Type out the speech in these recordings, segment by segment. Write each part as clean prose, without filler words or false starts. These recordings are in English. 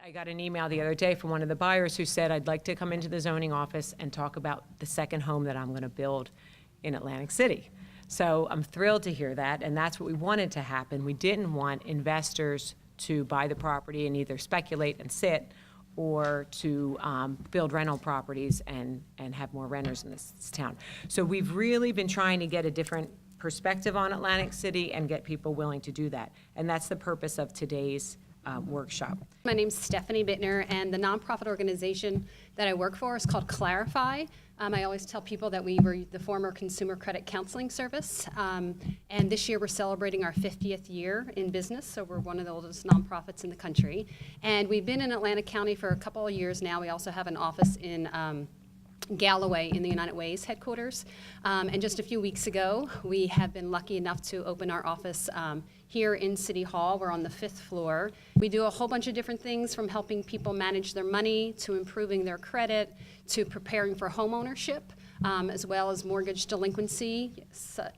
I got an email the other day from one of the buyers who said, I'd like to come into the zoning office and talk about the second home that I'm going to build in Atlantic City. So I'm thrilled to hear that, and that's what we wanted to happen. We didn't want investors to buy the property and either speculate and sit, or to build rental properties and have more renters in this town. So we've really been trying to get a different perspective on Atlantic City and get people willing to do that. And that's the purpose of today's workshop. My name's Stephanie Bittner, and the nonprofit organization that I work for is called Clarify. I always tell people that we were the former Consumer Credit Counseling Service, and this year we're celebrating our 50th year in business, so we're one of the oldest nonprofits in the country. And we've been in Atlantic County for a couple of years now. We also have an office in Galloway in the United Way's headquarters. And just a few weeks ago, we have been lucky enough to open our office here in City Hall. We're on the 5th floor. We do a whole bunch of different things, from helping people manage their money, to improving their credit, to preparing for home ownership, as well as mortgage delinquency,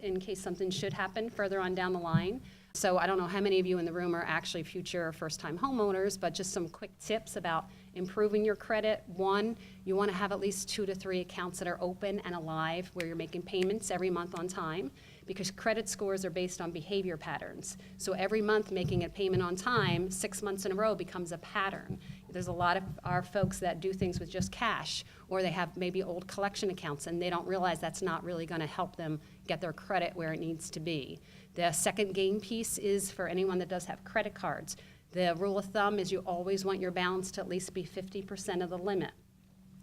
in case something should happen further on down the line. So I don't know how many of you in the room are actually future first-time homeowners, but just some quick tips about improving your credit. One, you want to have at least 2 to 3 accounts that are open and alive, where you're making payments every month on time, because credit scores are based on behavior patterns. So every month making a payment on time, 6 months in a row, becomes a pattern. There's a lot of our folks that do things with just cash, or they have maybe old collection accounts, and they don't realize that's not really going to help them get their credit where it needs to be. The second game piece is for anyone that does have credit cards. The rule of thumb is you always want your balance to at least be 50% of the limit.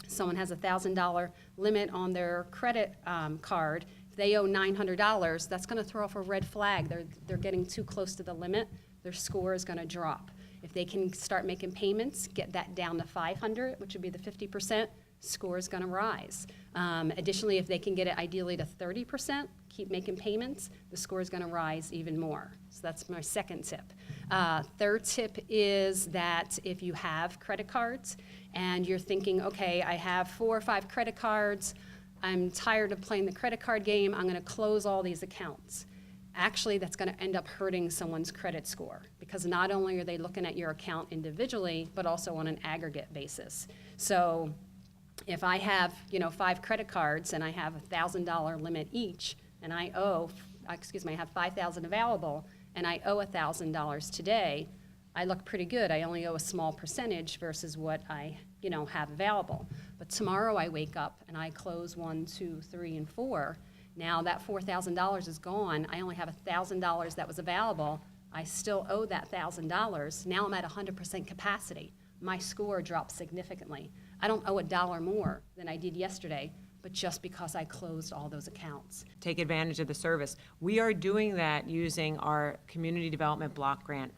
Someone has a $1,000 limit on their credit card. If they owe $900, that's going to throw off a red flag. They're getting too close to the limit. Their score is going to drop. If they can start making payments, get that down to 500, which would be the 50%, score is going to rise. Additionally, if they can get it ideally to 30%, keep making payments, the score is going to rise even more. So that's my second tip. Third tip is that if you have credit cards and you're thinking, okay, I have 4 or 5 credit cards, I'm tired of playing the credit card game, I'm going to close all these accounts. Actually, that's going to end up hurting someone's credit score, because not only are they looking at your account individually, but also on an aggregate basis. So if I have, 5 credit cards and I have a $1,000 limit each, and I have $5,000 available, and I owe $1,000 today, I look pretty good. I only owe a small percentage versus what I, have available. But tomorrow I wake up and I close 1, 2, 3, and 4. Now that $4,000 is gone. I only have $1,000 that was available. I still owe that $1,000. Now I'm at 100% capacity. My score drops significantly. I don't owe $1 more than I did yesterday, but just because I closed all those accounts. Take advantage of the service. We are doing that using our Community Development Block Grant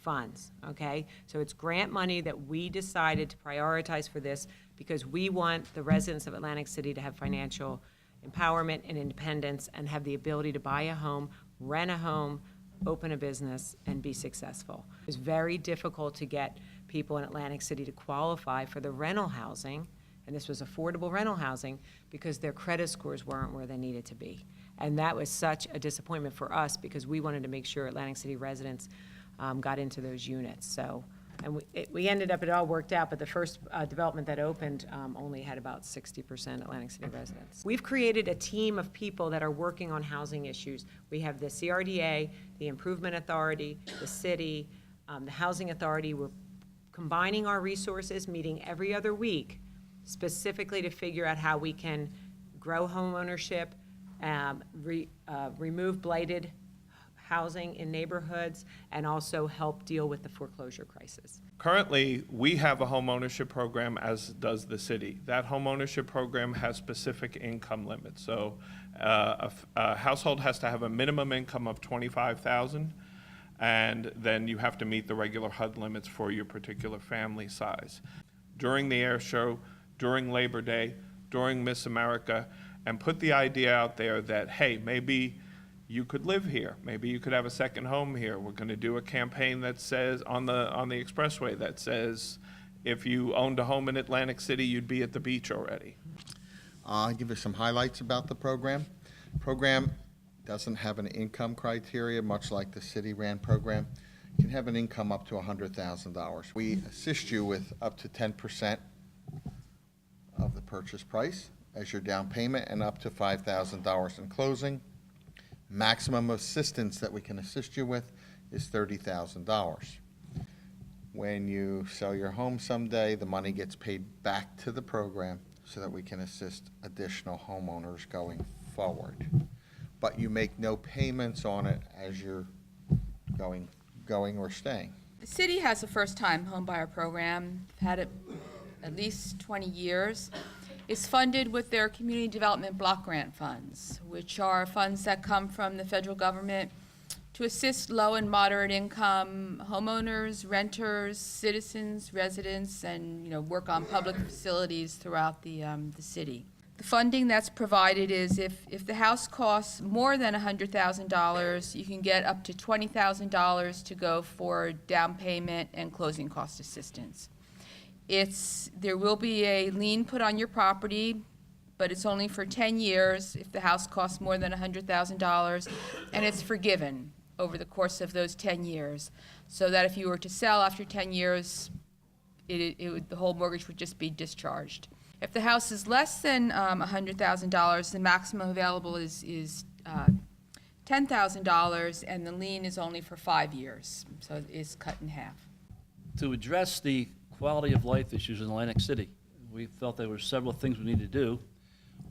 funds, okay? So it's grant money that we decided to prioritize for this, because we want the residents of Atlantic City to have financial empowerment and independence and have the ability to buy a home, rent a home, open a business, and be successful. It's very difficult to get people in Atlantic City to qualify for the rental housing, and this was affordable rental housing, because their credit scores weren't where they needed to be. And that was such a disappointment for us, because we wanted to make sure Atlantic City residents got into those units. So, and we ended up, it all worked out, but the first development that opened only had about 60% Atlantic City residents. We've created a team of people that are working on housing issues. We have the CRDA, the Improvement Authority, the city, the Housing Authority. We're combining our resources, meeting every other week, specifically to figure out how we can grow home ownership, remove blighted housing in neighborhoods, and also help deal with the foreclosure crisis. Currently, we have a home ownership program, as does the city. That home ownership program has specific income limits. So a household has to have a minimum income of $25,000, and then you have to meet the regular HUD limits for your particular family size. During the air show, during Labor Day, during Miss America, and put the idea out there that, hey, maybe you could live here. Maybe you could have a second home here. We're going to do a campaign that says, on the expressway, that says, if you owned a home in Atlantic City, you'd be at the beach already. I'll give you some highlights about the program. Program doesn't have an income criteria, much like the city-ran program. can have an income up to $100,000. We assist you with up to 10% of the purchase price as your down payment and up to $5,000 in closing. Maximum assistance that we can assist you with is $30,000. When you sell your home someday, the money gets paid back to the program so that we can assist additional homeowners going forward. But you make no payments on it as you're going or staying. The city has a first-time homebuyer program, had it at least 20 years. It's funded with their community development block grant funds, which are funds that come from the federal government to assist low and moderate income homeowners, renters, citizens, residents, and, work on public facilities throughout the city. The funding that's provided is if the house costs more than $100,000, you can get up to $20,000 to go for down payment and closing cost assistance. There will be a lien put on your property, but it's only for 10 years if the house costs more than $100,000, and it's forgiven over the course of those 10 years, so that if you were to sell after 10 years, the whole mortgage would just be discharged. If the house is less than $100,000, the maximum available is $10,000, and the lien is only for 5 years, so it is cut in half. To address the quality of life issues in Atlantic City, we felt there were several things we needed to do.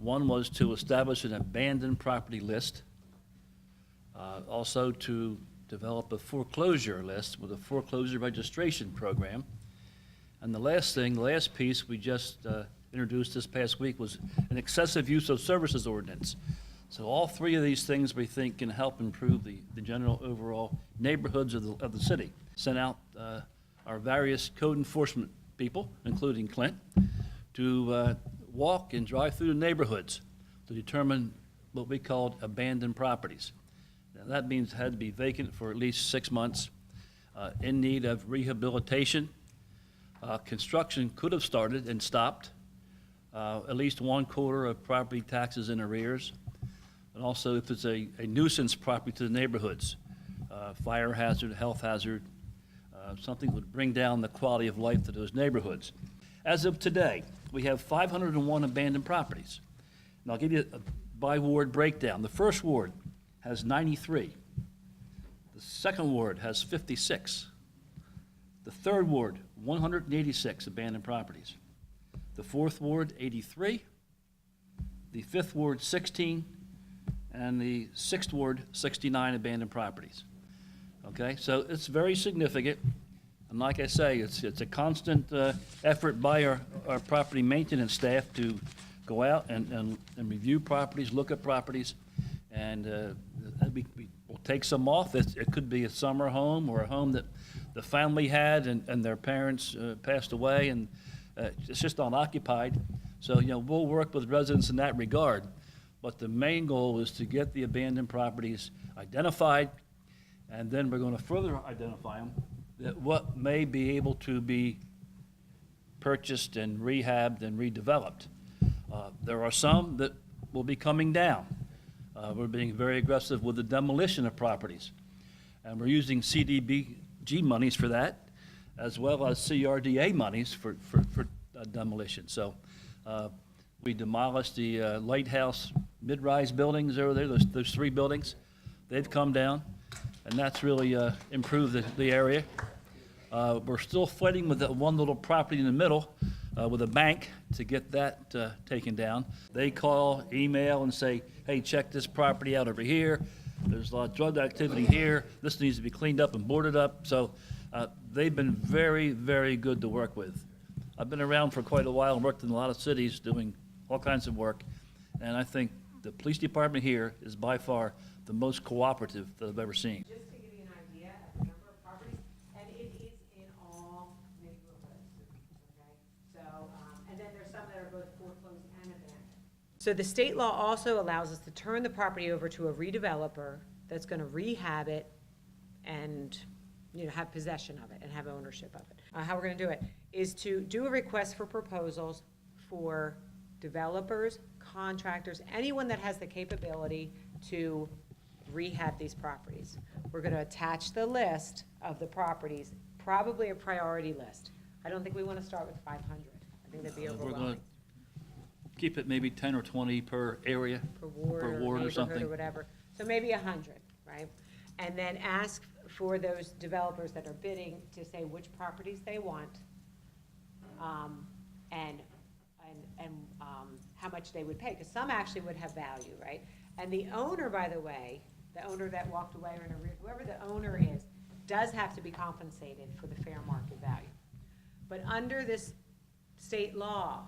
One was to establish an abandoned property list, also to develop a foreclosure list with a foreclosure registration program. And the last piece we just introduced this past week was an excessive use of services ordinance. So all three of these things we think can help improve the general overall neighborhoods of the city. Sent out our various code enforcement people, including Clint, to walk and drive through the neighborhoods to determine what we called abandoned properties. Now, that means it had to be vacant for at least 6 months, in need of rehabilitation. Construction could have started and stopped, at least 1/4 of property taxes in arrears, and also if it's a nuisance property to the neighborhoods, fire hazard, health hazard, something that would bring down the quality of life to those neighborhoods. As of today, we have 501 abandoned properties. And I'll give you a by-ward breakdown. The first ward has 93. The second ward has 56. The third ward, 186 abandoned properties. The fourth ward, 83. The fifth ward, 16. And the sixth ward, 69 abandoned properties. Okay, so it's very significant. And like I say, it's a constant effort by our property maintenance staff to go out and review properties, look at properties, and we'll take some off. It could be a summer home or a home that the family had and their parents passed away, and it's just unoccupied. So, we'll work with residents in that regard. But the main goal is to get the abandoned properties identified, and then we're going to further identify them, that what may be able to be purchased and rehabbed and redeveloped. There are some that will be coming down. We're being very aggressive with the demolition of properties. And we're using CDBG monies for that, as well as CRDA monies for demolition. So we demolished the Lighthouse mid-rise buildings over there, those 3 buildings. They've come down, and that's really improved the area. We're still fighting with that one little property in the middle with a bank to get that taken down. They call, email, and say, hey, check this property out over here. There's a lot of drug activity here. This needs to be cleaned up and boarded up. So they've been very, very good to work with. I've been around for quite a while and worked in a lot of cities doing all kinds of work. And I think the police department here is by far the most cooperative that I've ever seen. Just to give you an idea of the number of properties, and it is in all neighborhoods, okay? So, and then there's some that are both foreclosed and abandoned. So the state law also allows us to turn the property over to a redeveloper that's gonna rehab it and, have possession of it and have ownership of it. How we're gonna do it is to do a request for proposals for developers, contractors, anyone that has the capability to rehab these properties. We're going to attach the list of the properties, probably a priority list. I don't think we want to start with 500. I think that'd be We're going overwhelming. to keep it maybe 10 or 20 per area. Per ward or or neighborhood something. or whatever. So maybe 100, right? And then ask for those developers that are bidding to say which properties they want, and how much they would pay, because some actually would have value, right? And the owner, by the way, the owner that walked away or in arrears, whoever the owner is, does have to be compensated for the fair market value. But under this state law,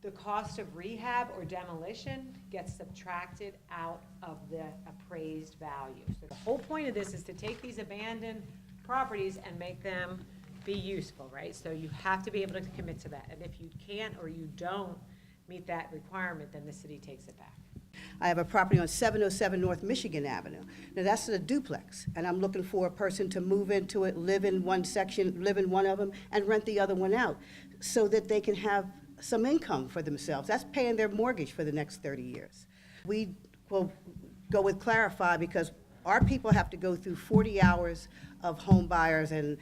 the cost of rehab or demolition gets subtracted out of the appraised value. So the whole point of this is to take these abandoned properties and make them be useful, right? So you have to be able to commit to that. And if you can't or you don't meet that requirement, then the city takes it back. I have a property on 707 North Michigan Avenue. Now, that's a duplex, and I'm looking for a person to move into it, live in one section, live in one of them, and rent the other one out, so that they can have some income for themselves. That's paying their mortgage for the next 30 years. We will go with Clarify because our people have to go through 40 hours of home buyers and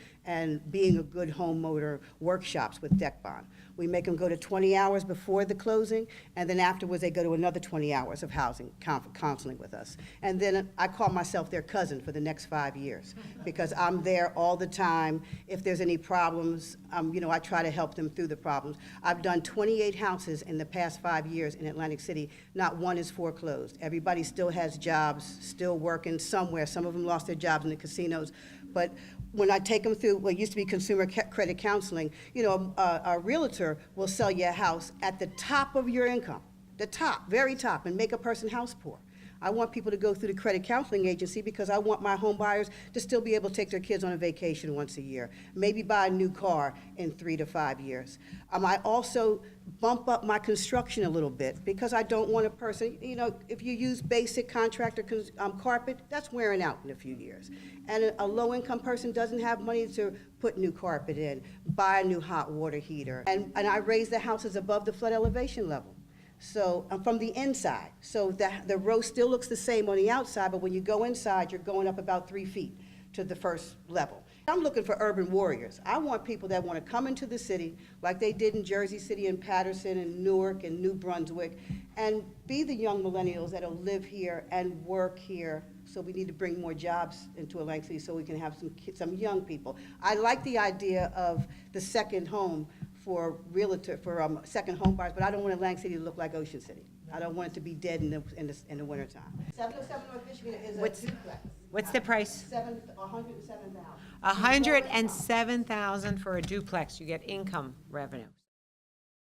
being a good homeowner workshops with Deck Bond. We make them go to 20 hours before the closing, and then afterwards they go to another 20 hours of housing counseling with us. And then I call myself their cousin for the next 5 years because I'm there all the time. If there's any problems, I try to help them through the problems. I've done 28 houses in the past 5 years in Atlantic City. Not one is foreclosed. Everybody still has jobs, still working somewhere. Some of them lost their jobs in the casinos. But when I take them through what used to be consumer credit counseling, a realtor will sell you a house at the top of your income, the top, very top, and make a person house poor. I want people to go through the credit counseling agency because I want my home buyers to still be able to take their kids on a vacation once a year, maybe buy a new car in 3 to 5 years. I also bump up my construction a little bit because I don't want a person, if you use basic contractor carpet, that's wearing out in a few years. And a low-income person doesn't have money to put new carpet in, buy a new hot water heater. And I raise the houses above the flood elevation level. So from the inside, so the row still looks the same on the outside, but when you go inside, you're going up about 3 feet to the first level. I'm looking for urban warriors. I want people that want to come into the city like they did in Jersey City and Patterson and Newark and New Brunswick and be the young millennials that'll live here and work here. So we need to bring more jobs into Atlantic City so we can have some young people. I like the idea of the second home for second home buyers, but I don't want Atlantic City to look like Ocean City. I don't want it to be dead in the wintertime. 707 North Michigan is a duplex. What's the price? $107,000. $107,000 for a duplex. You get income revenue.